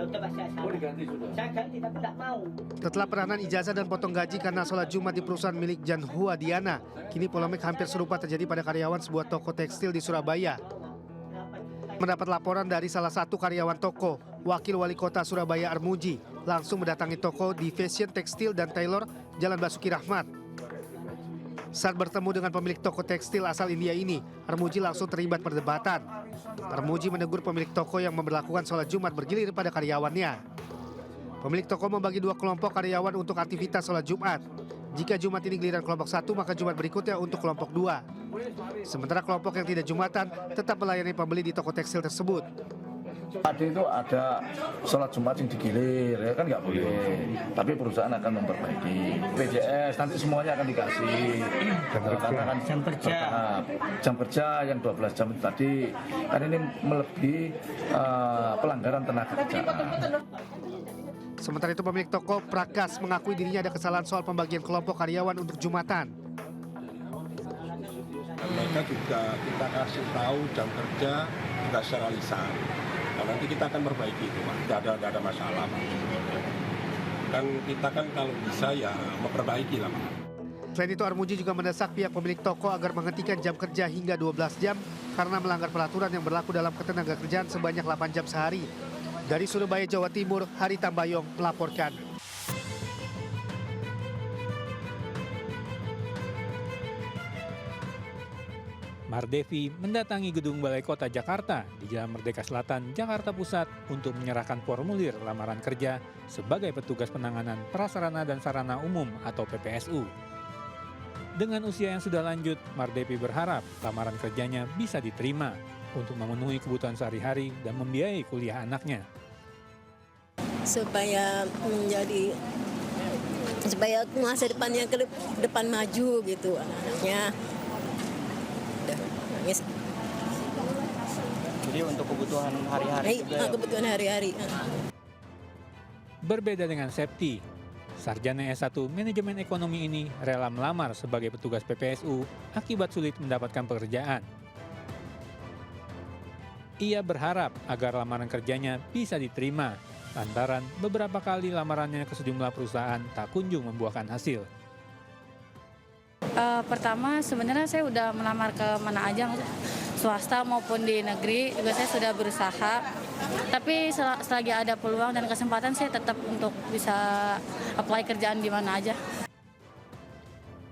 coba saya salah. Saya ganti tapi tidak mau. Setelah peranan ijazah dan potong gaji karena sholat Jumat di perusahaan milik Jan Huadiana, kini polemik hampir serupa terjadi pada karyawan sebuah toko tekstil di Surabaya. Mendapat laporan dari salah satu karyawan toko, Wakil Wali Kota Surabaya Armuji langsung mendatangi toko di Fashion Tekstil dan Tailor Jalan Basuki Rahmat. Saat bertemu dengan pemilik toko tekstil asal India ini, Armuji langsung terlibat perdebatan. Armuji menegur pemilik toko yang memberlakukan sholat Jumat bergilir pada karyawannya. Pemilik toko membagi dua kelompok karyawan untuk aktivitas sholat Jumat. Jika Jumat ini giliran kelompok satu, maka Jumat berikutnya untuk kelompok dua. Sementara kelompok yang tidak Jumatan tetap melayani pembeli di toko tekstil tersebut. Tadi itu ada sholat Jumat yang digilir, ya kan nggak boleh. Tapi perusahaan akan memperbaiki. BPJS nanti semuanya akan dikasih. Jam kerja yang 12 jam itu tadi, kan ini melebihi pelanggaran tenaga kerja. Sementara itu pemilik toko Prakas mengakui dirinya ada kesalahan soal pembagian kelompok karyawan untuk Jumatan. Mereka juga kita kasih tahu jam kerja juga secara lisan. Nah, nanti kita akan perbaiki itu, Pak. Tidak ada masalah, Pak. Dan kita kan kalau bisa ya memperbaiki lah, Pak. Selain itu Armuji juga mendesak pihak pemilik toko agar menghentikan jam kerja hingga 12 jam karena melanggar peraturan yang berlaku dalam ketenagakerjaan sebanyak 8 jam sehari. Dari Surabaya, Jawa Timur, Hari Tambayong melaporkan. Mardevi mendatangi gedung Balai Kota Jakarta di Jalan Merdeka Selatan, Jakarta Pusat untuk menyerahkan formulir lamaran kerja sebagai petugas penanganan prasarana dan sarana umum atau PPSU. Dengan usia yang sudah lanjut, Mardevi berharap lamaran kerjanya bisa diterima untuk memenuhi kebutuhan sehari-hari dan membiayai kuliah anaknya. Supaya masa depannya ke depan maju gitu anak-anaknya. Jadi untuk kebutuhan hari-hari juga ya? Kebutuhan hari-hari. Berbeda dengan Septi, sarjana S1 Manajemen Ekonomi ini rela melamar sebagai petugas PPSU akibat sulit mendapatkan pekerjaan. Ia berharap agar lamaran kerjanya bisa diterima, lantaran beberapa kali lamarannya ke sejumlah perusahaan tak kunjung membuahkan hasil. Pertama sebenarnya saya udah melamar ke mana aja, swasta maupun di negeri juga saya sudah berusaha. Tapi selagi ada peluang dan kesempatan saya tetap untuk bisa apply kerjaan di mana aja.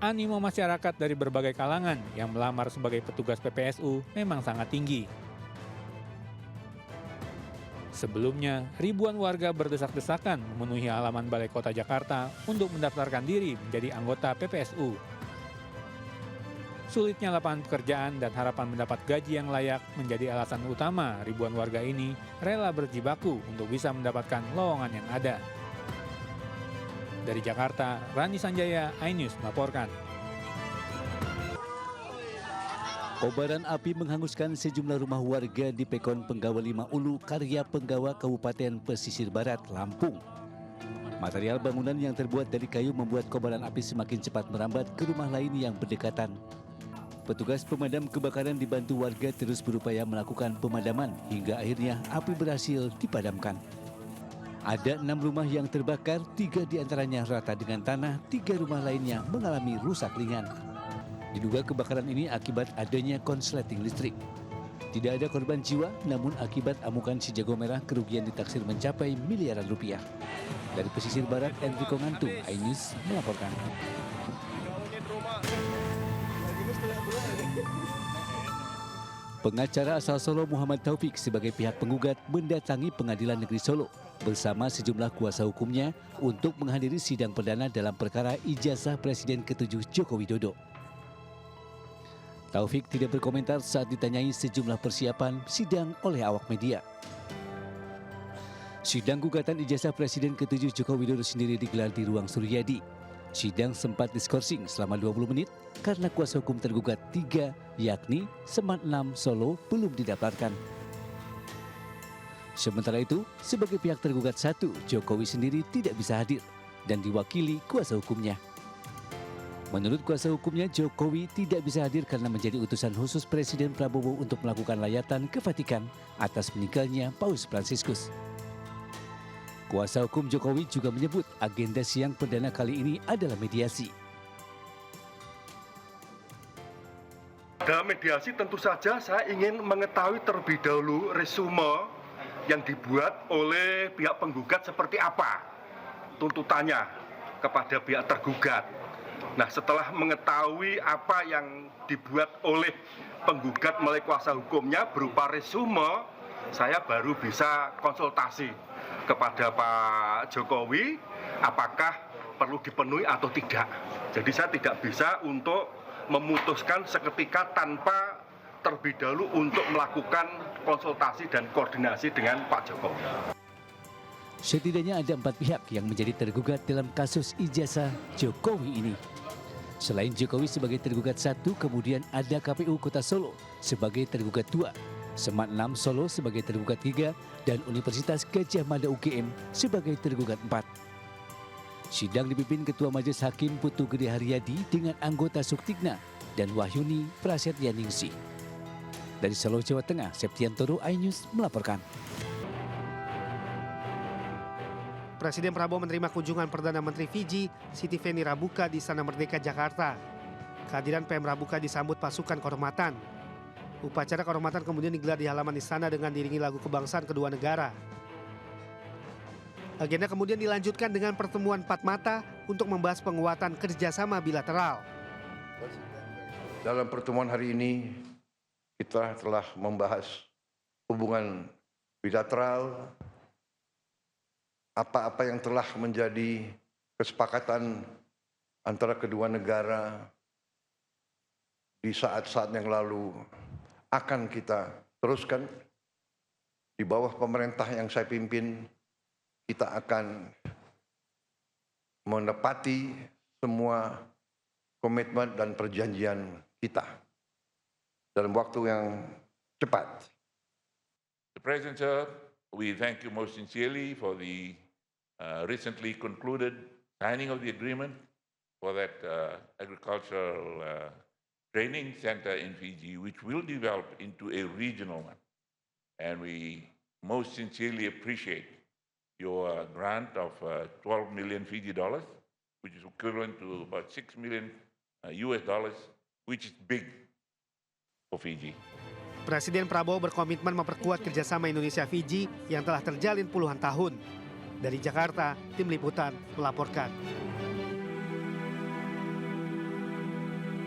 Animo masyarakat dari berbagai kalangan yang melamar sebagai petugas PPSU memang sangat tinggi. Sebelumnya, ribuan warga berdesak-desakan memenuhi halaman Balai Kota Jakarta untuk mendaftarkan diri menjadi anggota PPSU. Sulitnya lapangan pekerjaan dan harapan mendapat gaji yang layak menjadi alasan utama ribuan warga ini rela berjibaku untuk bisa mendapatkan lowongan yang ada. Dari Jakarta, Rani Sanjaya, iNews melaporkan. Kobaran api menghanguskan sejumlah rumah warga di Pekon Penggawa 5 Ulu, Karya Penggawa, Kabupaten Pesisir Barat, Lampung. Material bangunan yang terbuat dari kayu membuat kobaran api semakin cepat merambat ke rumah lain yang berdekatan. Petugas pemadam kebakaran dibantu warga terus berupaya melakukan pemadaman hingga akhirnya api berhasil dipadamkan. Ada 6 rumah yang terbakar, 3 diantaranya rata dengan tanah, 3 rumah lainnya mengalami rusak ringan. Diduga kebakaran ini akibat adanya konsleting listrik. Tidak ada korban jiwa, namun akibat amukan si jago merah kerugian ditaksir mencapai miliaran rupiah. Dari Pesisir Barat, Enrico Ngantung, iNews melaporkan. Pengacara asal Solo Muhammad Taufik sebagai pihak penggugat mendatangi Pengadilan Negeri Solo bersama sejumlah kuasa hukumnya untuk menghadiri sidang perdana dalam perkara ijazah Presiden ke-7 Joko Widodo. Taufik tidak berkomentar saat ditanyai sejumlah persiapan sidang oleh awak media. Sidang gugatan ijazah Presiden ke-7 Joko Widodo sendiri digelar di Ruang Suryadi. Sidang sempat diskorsing selama 20 menit karena kuasa hukum tergugat 3, yakni Semat 6 Solo belum didaftarkan. Sementara itu, sebagai pihak tergugat 1, Jokowi sendiri tidak bisa hadir dan diwakili kuasa hukumnya. Menurut kuasa hukumnya, Jokowi tidak bisa hadir karena menjadi utusan khusus Presiden Prabowo untuk melakukan layatan ke Vatikan atas meninggalnya Paus Fransiskus. Kuasa hukum Jokowi juga menyebut agenda sidang perdana kali ini adalah mediasi. Dalam mediasi tentu saja saya ingin mengetahui terlebih dahulu resume yang dibuat oleh pihak penggugat seperti apa tuntutannya kepada pihak tergugat. Nah, setelah mengetahui apa yang dibuat oleh penggugat melalui kuasa hukumnya berupa resume, saya baru bisa konsultasi kepada Pak Jokowi apakah perlu dipenuhi atau tidak. Jadi saya tidak bisa untuk memutuskan seketika tanpa terlebih dahulu untuk melakukan konsultasi dan koordinasi dengan Pak Jokowi. Setidaknya ada 4 pihak yang menjadi tergugat dalam kasus ijazah Jokowi ini. Selain Jokowi sebagai tergugat 1, kemudian ada KPU Kota Solo sebagai tergugat 2, Semat 6 Solo sebagai tergugat 3, dan Universitas Gadjah Mada UGM sebagai tergugat 4. Sidang dipimpin Ketua Majelis Hakim Putu Gede Haryadi dengan anggota Suktigna dan Wahyuni Prasetyaningsih. Dari Solo, Jawa Tengah, Septiantoro, iNews melaporkan. Presiden Prabowo menerima kunjungan Perdana Menteri Fiji, Siti Feni Rabuka di Istana Merdeka, Jakarta. Kehadiran PM Rabuka disambut pasukan kehormatan. Upacara kehormatan kemudian digelar di halaman istana dengan diiringi lagu kebangsaan kedua negara. Agenda kemudian dilanjutkan dengan pertemuan 4 mata untuk membahas penguatan kerjasama bilateral. Dalam pertemuan hari ini, kita telah membahas hubungan bilateral, apa-apa yang telah menjadi kesepakatan antara kedua negara di saat-saat yang lalu akan kita teruskan. Di bawah pemerintah yang saya pimpin, kita akan menepati semua komitmen dan perjanjian kita dalam waktu yang cepat. The President, sir, we thank you most sincerely for the recently concluded signing of the agreement for that agricultural training center in Fiji, which will develop into a regional one. And we most sincerely appreciate your grant of 12 million Fiji dollars, which is equivalent to about $6 million US dollars, which is big for Fiji. Presiden Prabowo berkomitmen memperkuat kerjasama Indonesia-Fiji yang telah terjalin puluhan tahun. Dari Jakarta, Tim Liputan melaporkan.